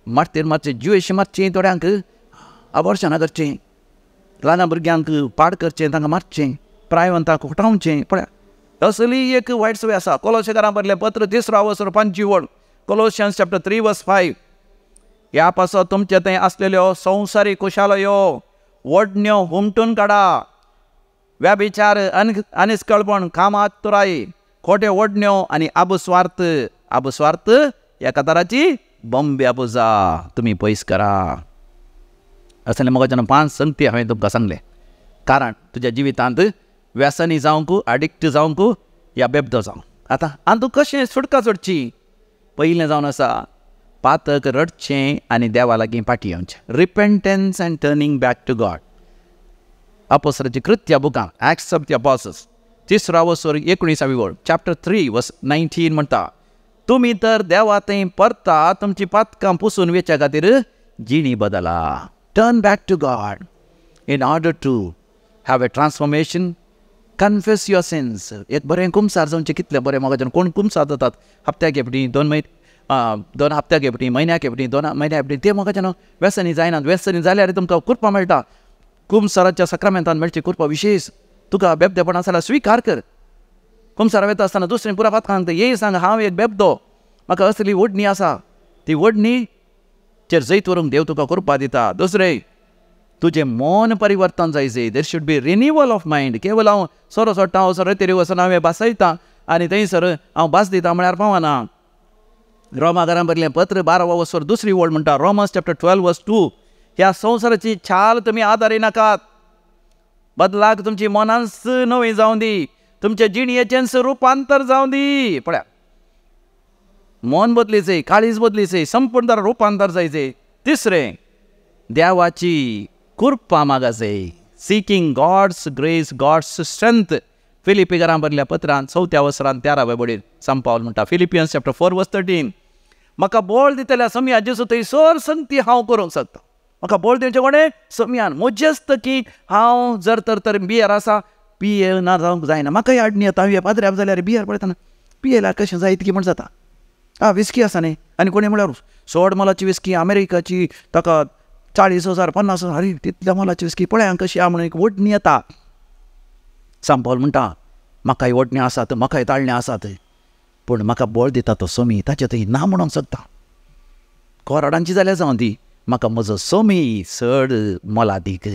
मारतेर मारचें जुयेशी मारचें थोड्यांक अबॉर्शनां करचें ल्हान भुरग्यांक पाड करचें तांकां मारचें प्रायवंतांक फटावचें पळय असली एक वायट संवय आसा कोलोसेकारां बरयलें पत्र 3 वचर 5 वड Colossians chapter 3 verse 5 ह्या पासत तुमचे थंय आसलेल्यो संवसारीक कुशालयो वडण्यो हुमटून काडा व्यभिचार अनिश्कळपण कामात तुराई खोटे वडण्यो आनी आबस्वार्थ एका तराची बॉम्बे बोजा तुमी पयस करा असले मोगाच्यान 5 संगती हांवें तुमकां सांगले कारण तुज्या जिवितांत व्यसनी जावंक एडिक्ट जावंक या बेबदो जावंक आतां तूं कशें सुटका चडची पयलें जावन आसा पातक रडचें आनी देवा लागीं फाटी येवचें repentance and turning back to God अपोस्तलाची कृत्या बुकां एक्ट्स ऑफ द अपोस्टल्स 3 वचर 19 वड चॅप्टर 3 वर्स 19 म्हणटा तुमी तर देवा थंय परता तुमची पातकां पुसून वेच्या खातीर जिणी बदला turn back to God in order to have a transformation confess your sins एक बरें कुमसार जावचें कितलें बरें म्हाका कोण कुमसार जातात हप्त्याक एपटी 2 हप्त्याक एपटी म्हयन्याक एपटी 2 म्हयन्याक एपटी ते म्हाका व्यसनी जायनात व्यसनी जाल्यार तुमकां कुरपा मेळटा कुमसाराच्या सक्रामेंतान मेळची कुरपा विशेश तुका बेबदेपण आसा जाल्यार स्विकार कर कुमसार वयता आसतना दुसरें पुरा पातकांक ये सांग हांव एक बेबदो म्हाका असली वडणी आसा ती वडणीचेर जैत व्हरूंक देव तुका कुरपा दिता दुसरें तुजें मन परिवर्तन जायचें there should be renewal of mind केवल हांव सोरो सोडटा हांव सोरो तेरी वचून हांवें बासयता आनी थंयसर हांव भास दिता म्हळ्यार पावना रोमाकारां बरयलें पत्र 12 वचर 2 वड म्हणटा रोमन्स चॅप्टर 12 वर्स 2 ह्या संवसाराची छाल तुमी आदारी नाकात बदलाक तुमची मनांस नवी जावं दी तुमच्या जिणयेचें रुपांतर जावं दी पळया मन बदलीचे, काळीज बदलीचे, संपूर्ण रूपांतर जायचे. तिसरे, देवाची कृपा मागाचे, seeking God's grace, God's strength. फिलिपिकरां बरल्या पत्रांत 4थ्या वसरांत 13व्या बडीर सांत पावल म्हणटा, फिलिपियन्स चॅप्टर 4:13, म्हाका बळ दितल्या समया जेसू थंयसर संगती हांव करूंक शकता. म्हाका बळ दिवचे कोणे? समयान. मजेस्त की हांव जर तर बियर आसा, पिये ना जावंक जायना. म्हाकाय आडणी येता, हांव पाद्र्याप जाल्यार बियर पळयतना पियेल्यार कशें जायत की म्हण जाता. विस्की आसा न्ही, आनी कोणी म्हळ्यार 100 मोलाची विस्की अमेरिकाची ताका 40,000 50,000, अरे तितल्या मोलाची विस्की पळय कशी आहा म्हणून एक वटणी येता. सांत पावल म्हणटा, म्हाकाय वटणी आसात, म्हाकाय ताळणे आसात, पूण म्हाका बळ दिता तो सोमी, ताचे थंय ना म्हणूंक शकता. कोराडांची जाल्यार जावं ती, म्हाका म्हजो सोमी चड मोलादीक,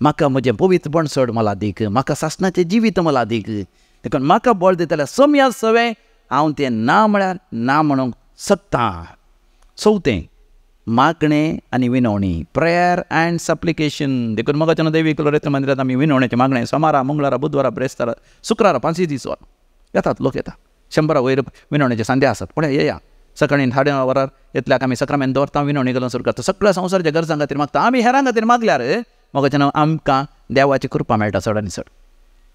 म्हाका म्हजें पवित्रपण चड मोलादीक, म्हाका सासणाचें जिवीत मोलादीक. देखून म्हाका बळ दितल्या सोमी सवें हांव तें ना म्हळ्यार ना म्हणूंक शकता. 4थें, मागणें आनी विनवणी, प्रेयर अँड सप्लिकेशन. देखून मोगाच्या देवी कुलरेत्र मंदिरांत आमी विनवणेचें मागणें सोमारा, मंगळारा, बुधवारा, ब्रेस्तारा, शुक्रारा 5 दीस येतात लोक येतात. 100 वयर विनवणेचे सांजे आसात. पळय येया, सकाळीं 9:30 वरार येतल्याक आमी सक्रामेंत दवरता, विनवणी घालून सुरू करता. सगळ्या संवसाराच्या गरजां खातीर मागता. आमी हेरां खातीर मागल्यार मोगाच्या आमकां देवाची कृपा मेळटा चड आनी चड.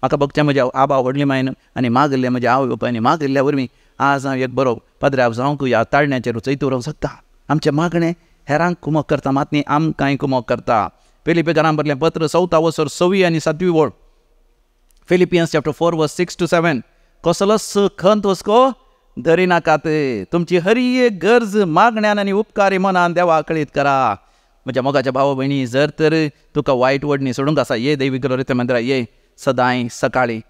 म्हाका भगच्या म्हज्या आबा व्हडली मायन आनी मागिल्ले म्हज्या आवय बापायनी मागिल्ल्या वरवीं आज हांव एक बरो पाद्र्याप जावंक ह्या ताळण्याचेर चैत उरोवंक शकता. आमचें मागणें हेरांक कुमक करता, मात न्ही आमकांय कुमक करता. फिलिपिकरां बरलें पत्र 4था वसर 6वी आनी 7वी वळ. फिलिपियन्स चॅप्टर 4:6-7, कसलोच खंत हुस्को धरी नाकात, तुमची हर एक गरज मागण्यान आनी उपकारी मनान देवा कळीत करा. म्हज्या मोगाच्या भाव भयणी, जर तर तुका वायट वडणी सोडूंक आसा, ये देवी कुलरेत्र मंदिरांत ये. सदांय सकाळीं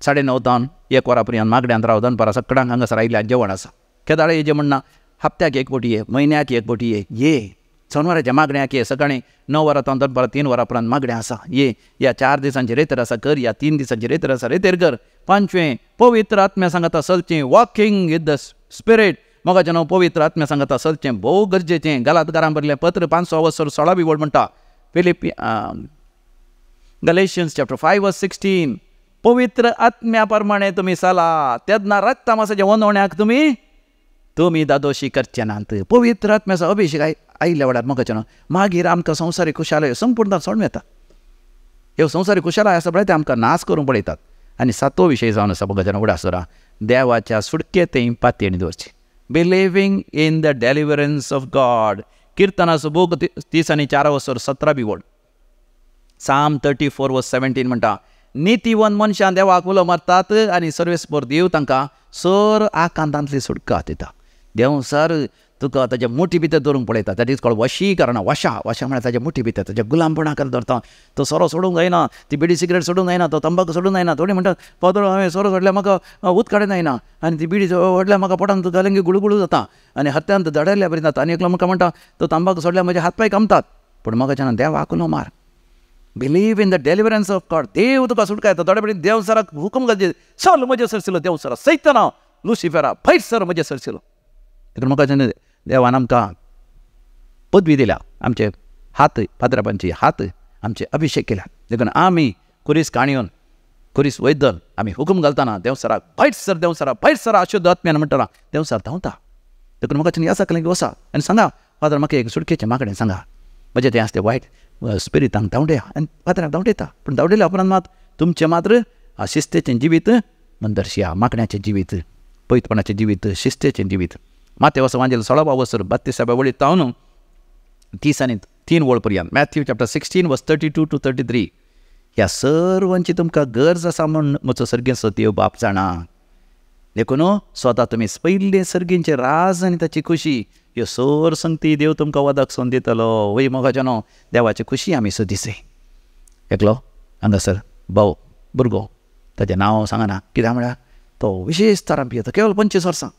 9:30 1 वरा पर्यंत मागण्यांत राव. दनपारां सकाळांक हांगासर आयिल्ल्यान जेवण आसा. केदाळे येजे म्हणना, हप्त्याक एक फावटी ये, म्हयन्याक एक फावटी ये. सोनवाराच्या मागण्याक ये. सकाळीं 9 वरांतल्यान दनपारां 3 वरां पर्यंत मागणें आसा, ये. या 4 दिसांची रेतर आसा कर, या 3 दिसांची रेतर आसा रेतेर कर. 5वें, पवित्र आत्म्या सांगता चलचें, वॉकिंग विथ द स्पिरीट. मोगाचें नांव पवित्र आत्म्या सांगता चलचें भोव गरजेचें. गलातकारां बरलें पत्र 5 वसर 16वी वळ म्हणटा, गलेशियन्स चॅप्टर 5:16, पवित्र आत्म्या प्रमाणे तुमी चला, तेदना रक्तामासाच्या वंदवण्याक तुमी दादोशी करचे नात. पवित्र आत्म्याचो अभिषेक आयिल्ल्या वेळार मोगाचें नांव मागीर आमकां संवसारी खुशालय संपूर्ण सोडून येता. ह्यो संवसारी खुशालय आसा पळय ते आमकां नाश करूंक पळयतात. आनी 7वो विशय जावन आसा मोगाचें नांव उडासुरा, देवाच्या सुटकेंतय पातयेणी दवरची. Believing in the deliverance of God. किर्तनाचो बूक 30 आनी 4 वसर 17वी वळ. Psalm 34:17 म्हणटा, नितीवन मनशां देवाक उलो मारतात आनी सर्वेस्पर देव तांकां सर आकांतांतली सुटका दिता. देव सर तुका ताच्या मुठी भितर दवरूंक पळयता. दॅट इज कॉल्ड वशीकरण. वशा म्हळ्यार ताच्या मुठी भितर ताच्या गुलामपणाक धरता. तो सोरो सोडूंक जायना, ती बिडी सिगरेट सोडूंक जायना, तो तंबाखू सोडूंक जायना. थोडी म्हणटात पादळ हांवें सोरो सोडल्यार म्हाका उत काडूंक जायना, आनी ती बिडी सोडल्यार म्हाका पोटान गालंगी गुळगुळू जाता आनी हत्यांत धडल्ल्या बरी जाता. आनी एकलो म्हाका म्हणटा तो तंबाखू सोडल्यार म्हजे हातपाय कामतात. पूण म्हाका देवाक उलो मार. Believe in the deliverance of God. देव तुका सुटका येता. थोडे कडेन देव सराक हुकूम घालचे, चल म्हजे सरशिलो देव सरा, सैताना लुसिफेरा भायर सर म्हजे सरशिलो. देखून म्हाका देवान आमकां पदवी दिल्या, आमचे हात पाद्रापांचे हात आमचे अभिषेक केल्या. देखून आमी कुरीस काणयोन कुरीस वैदल आमी हुकूम घालतना देव सराक भायर सर, देव सरा भायर सरा अशुद्ध आत्म्यान म्हणटना देव सर धांवता. देखून म्हाका ह्या सकलें वसा आनी सांगा, फादर म्हाका एक सुटकेचें मागणें सांगा. म्हणजे तें आसतें वायट स्पिरितांक धांवड्या आनी फादराक धांवडयता. पूण धांवडयल्या उपरांत मात तुमचें मात्र शिस्तेचें जिवीत मंदर्शिया, मागण्याचें जिवीत, पवित्रपणाचें जिवीत, शिस्तेचें जिवीत. माते वांजेल 16वा वसर 32व्या वळीत तावन 30 आनी 3 वळ पर्यंत. Matthew chapter 16:32-33. ह्या सर्वांची तुमकां गरज आसा म्हूण म्हजो सर्गेचो देव बाप जाणा. देखून स्वता तुमी पयले सर्गींचे राज आनी ताची खुशी ह्यो सर संगती देव तुमकां वदाक सोन दितलो. वय मोगाचें न्हू, देवाची खुशी आमी सोदिसे. एकलो हांगासर भाव भुरगो, ताचें नांव सांगना, कित्याक म्हळ्यार तो विशेश तरां पियेता. केवळ 25 वर्सां,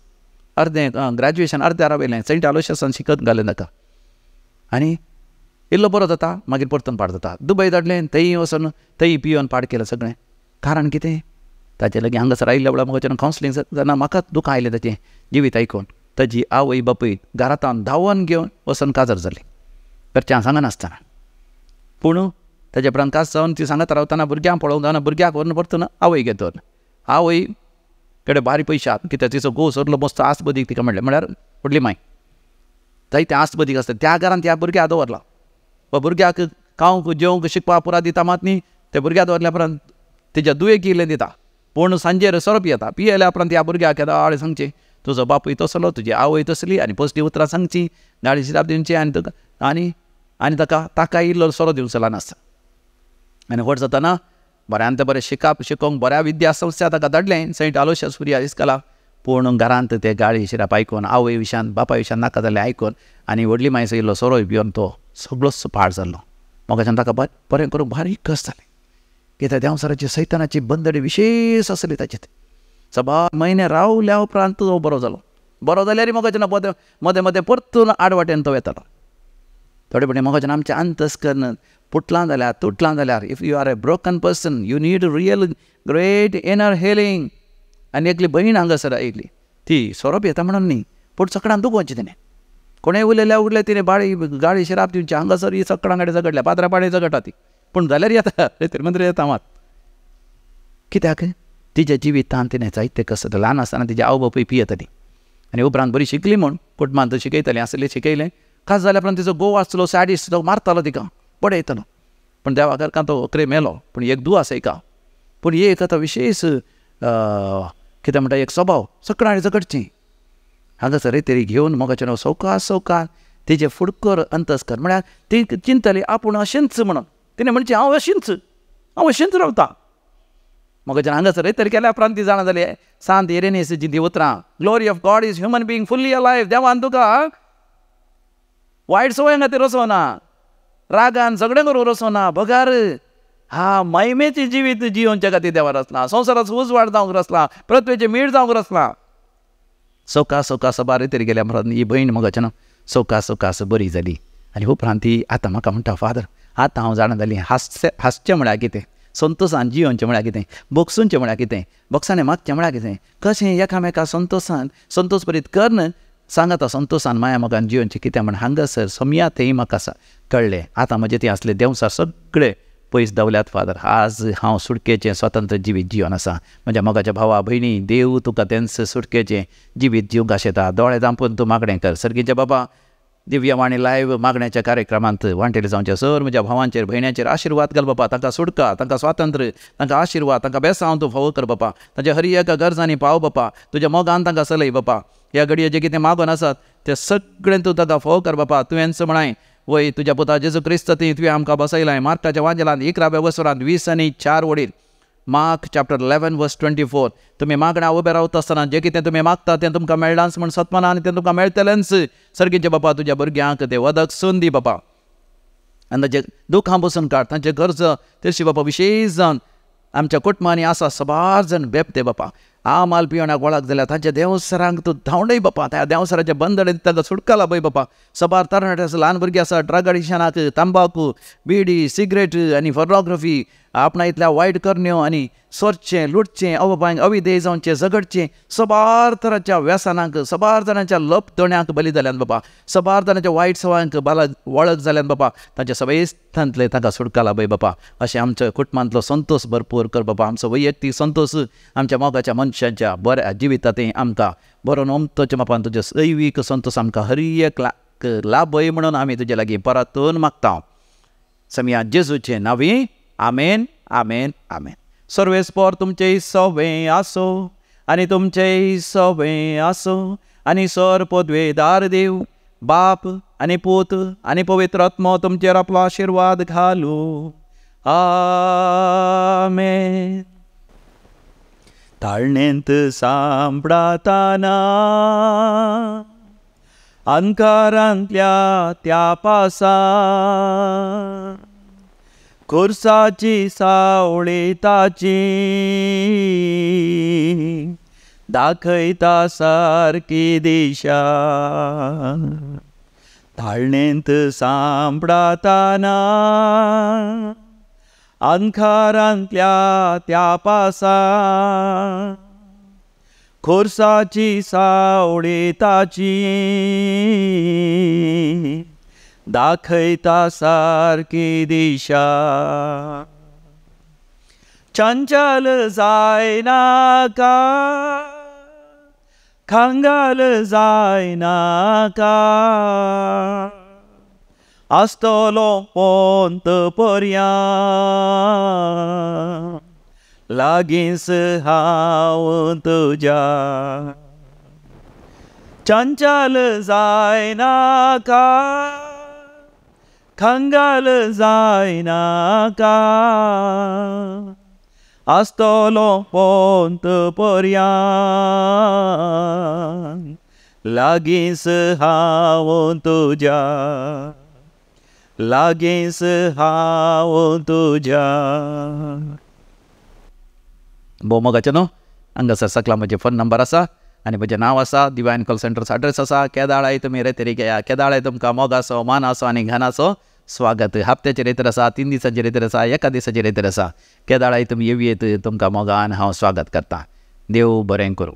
अर्दें ग्रॅज्युएशन अर्द्यारा वयलें सेंट आलोशियसान शिकत घालें ताका. आनी इल्लो बरो जाता, मागीर परतून पाड जाता. दुबय धाडलें, थंय वचून थंय पियोन पाड केलें सगळें. कारण कितें? ताचे लागीं हांगासर आयिल्ल्या वेळार म्हाका कावन्सिलींग जाता, म्हाका दुखां आयलें ताचें जिवीत आयकून. ताजी आवय बापूय घरांतान धांवन घेवन वचून काजार जाली, घरच्यांक सांगनासतना. पूण ताचे उपरांत कास जावन ती सांगत रावतना भुरग्यांक पळोवंक जावना, भुरग्याक व्हरून परतून आवय घेतून. आवय कडे भारी पयशे आहात कित्याक तिचो घोव सरलो मस्त आस्तबदीक तिका म्हळ्यार व्हडली माय जायते आस्तबदीक आसता त्या घरान त्या भुरग्याक दवरला भुरग्याक खावंक जेवंक शिकपा पुरा दिता मात न्ही त्या भुरग्याक दवरल्या उपरांत तेज्या दुयेक इल्लें दिता पूण सांजेर सोरो पियेता पियेल्या उपरांत त्या भुरग्याक येदा सांगचें तुजो बापूय तसलो तुजी आवय तसली आनी पसली उतरां सांगची नाडी शिराप दिवची आनी ताका इल्लो सोरो दिवचो नासता आनी व्हड जाताना बऱ्यांत बरें शिकोवंक बऱ्या विद्या संस्था ताका धाडलें सेंट आलोशियस सुर्या इस्कॉला पूण घरांत ते गाळी शिराप आयकून आवय विशयान बापाय विशयान नाका जालें आयकून आनी व्हडली मायसो इल्लो सोरोय पिवन तो सगळोच पाड जाल्लो मोगाच्यान ताका बरें करूंक भारी कस जालें कित्याक देंवसराची सैतानाची बंदडी विशेश आसली ताची सबार म्हयने रावल्या उपरांत तो बरो जाल्यार मोगाच्यान मदें मदें परतून आडवाटेन तो येतालो थोडे फावटी मोगाच्यान आमचें अंतस्करण तुटलां जाल्यार if you are a broken person you need real great inner healing आनी एकली भयण हांगासर आयिल्ली ती सोरो पियेता म्हणून न्ही पूण सकाळां दुखोवचें तिणें कोणें उरलें तिणें गाळी शिराप दिवची हांगासर ही सकाळां गाडी झगडल्या पात्रां पाणी झगडटा ती पूण जाल्यार येता रेतीर मंत्र येता मात कित्याक तिच्या जिवितांत तिणें जायते कस ल्हान आसतना तिजे आवय बापूय पियेताली आनी उपरांत बरी शिकली म्हूण कुटुंबांत शिकयतालीं आसली शिकयलें खास जाल्या उपरांत तिचो घोव आसलो सॅडिस्ट तो मारतालो तिका पडयतालो पूण देवा कारणान तो अकरे मेलो पूण एक दुआस एका पूण एक आतां विशेश कितें म्हणटा एक स्वभाव सकाळीं झगडचें हांगासर रेतेरी घेवन मोगाचें सवकास तेजे फुडकर अंतस्कर म्हळ्यार ती चिंतली आपूण अशेंच म्हणून तिणें म्हणचें हांव अशेंच रावता मोगाच्यान हांगासर रेतेर केल्या उपरांत ती जाणा जाली सांत इरेनियस जी उतरां glory of God is human being fully alive देवान तुका वायट संवय खातीर रचोना रागान झगडें करूंक रचोना भगार महिमेचें जिवीत जियोवचे खातीर देवा रचला संवसाराचो उजवाड जावंक रचला पृथ्वेचें मीठ जावंक रचला सवकास बार रेतेर गेल्या उपरांत ही भयण मोगाच्यान सवकास बरी जाली आनी उपरांत ती आतां म्हाका म्हणटा फादर आतां हांव जाणा जाली हांसचें म्हळ्यार कितें संतोशान जियोवचें म्हळ्यार कितें बोगसूंचें म्हळ्यार कितें बोगसाणें मागचें म्हळ्यार कितें कशें एकामेका संतोश बरीत करन सांगाता संतोशान माया मोगान जियोवचें कितें म्हण हांगासर सोमया तें म्हाका कळ्ळें आतां म्हजें ती आसलें देंवसार सगळे पयस दवल्यात फादर आज हांव सुटकेचें स्वतंत्र जिवीत जिवन आसा म्हज्या मोगाच्या भावा भयणी देव तुका तेंच सुटकेचें जिवीत जिवंक आशेता दोळे धांपून तूं मागणें कर सर्गीचे बाबा दिव्यवाणी लायव्ह मागण्याच्या कार्यक्रमांत वांटेले जावचे सर म्हज्या भावांचेर भयण्यांचेर आशिर्वाद घाल बापा तांकां सुटका तांकां स्वातंत्र्य तांकां आशिर्वाद तांकां बेसांव तूं फावो कर बापा तांच्या हर एका गरजांनी पाव बापा तुज्या मोगान तांकां चलय बापा ह्या घडये जे कितें मागोन आसात तें सगळें तूं तांकां फावो कर बापा तुवेंच म्हणाय वय तुज्या पुता जेजू क्रिस्त ती तुवें आमकां बसयलाय मार्काच्या वांजेलांत 11व्या वसरांत 20 आनी 4 वडील मार्क चॅप्टर 11 वर्स 24 तुमी मागण्या उबे रावता आसतना जें कितें तुमी मागता तें तुमकां मेळ्ळांच म्हण सत्मानान तें तुमकां मेळटलेंच सर्गीचे बापा तुज्या भुरग्यांक तें वदक सून दी बापा आनी ताचें दुखां बसून काड तांचे गरज तेशी बापा विशेश जावन आमच्या कुटुंबांनी आसा सबार जाण बेपते बापा माल पियोण्याक वळख जाल्यार तांच्या देंवसरांक तूं धांवडय बापा त्या देंवसराच्या बंदडेंत तांकां सुटका लाभय बापा सबार तरणाटे आसा ल्हान भुरगीं आसा ड्रग एडिक्शनाक तंबाखू बिडी सिगरेट आनी फोर्नोग्राफी आपणा इतल्या वायट करण्यो आनी सोरचें लुटचें अवबायंक अविधेय जावचें झगडचें सबार तरांच्या व्यसनांक सबार जाणांच्या लप दोण्याक बली जाल्यात बापा सबार जाणांच्या वायट सवयांक वळख जाल्यात बापा तांच्या सवेस्थांतले तांकां सुटका लाभय बापा अशें आमच्या कुटुंबांतलो संतोश भरपूर कर बापा आमचो वैयक्तीक संतोश आमच्या मोगाच्या मनशांच्या बऱ्या जिवितांतय आमकां बरो नोमतोच्या बापान तुजे दैवीक संतोश आमकां हर एक लाभय म्हणून आमी तुजे लागीं परतून मागता समिया जेजूचे नांवी आमेन आमेन आमेन सर्वेस्पर तुमचें सवें आसो आनी तुमचें सवें आसो आनी सर पदवेदार देव बाप आनी पूत आनी पवित्र आत्मो तुमचेर आपलो आशिर्वाद घालूं आमेन ताळणेंत सांपडातना अंकारांतल्या त्या पासा खुर्साची सावळी ताची दाखयता सारकी दिशा ताळणेंत सांपडातना अंकारांतल्या त्या पासा खुर्साची सावळी ताची दाखयता सारकी दिशा चंचल जायनाका खांगाल जायना का आसतलो पोंत पर्या लागींस हांव तुज्या चंचल जायना का खांगाल जायना का आसतलो पोंत पर्या लागींस हांव तुज्या लागींस हांव तुज्या. भोव मोगाचें न्हू. हांगासर सकला म्हजे फोन नंबर आसा आनी म्हजें नांव आसा. दिवायन कॉल सेंटर्स एड्रेस आसा. केदाळाय तुमी रेतेरीक येया. केदाळाय तुमकां मोगाचो मानाचो आनी घनाचो स्वागत. हप्त्याचे रेतर आसा, 3 दिसांचे रेतर आसा, 1 दिसाचे रेतर आसा. केदाळाय तुमी येवयेत, तुमकां मोगान हांव स्वागत करतां. देव बरें करूं.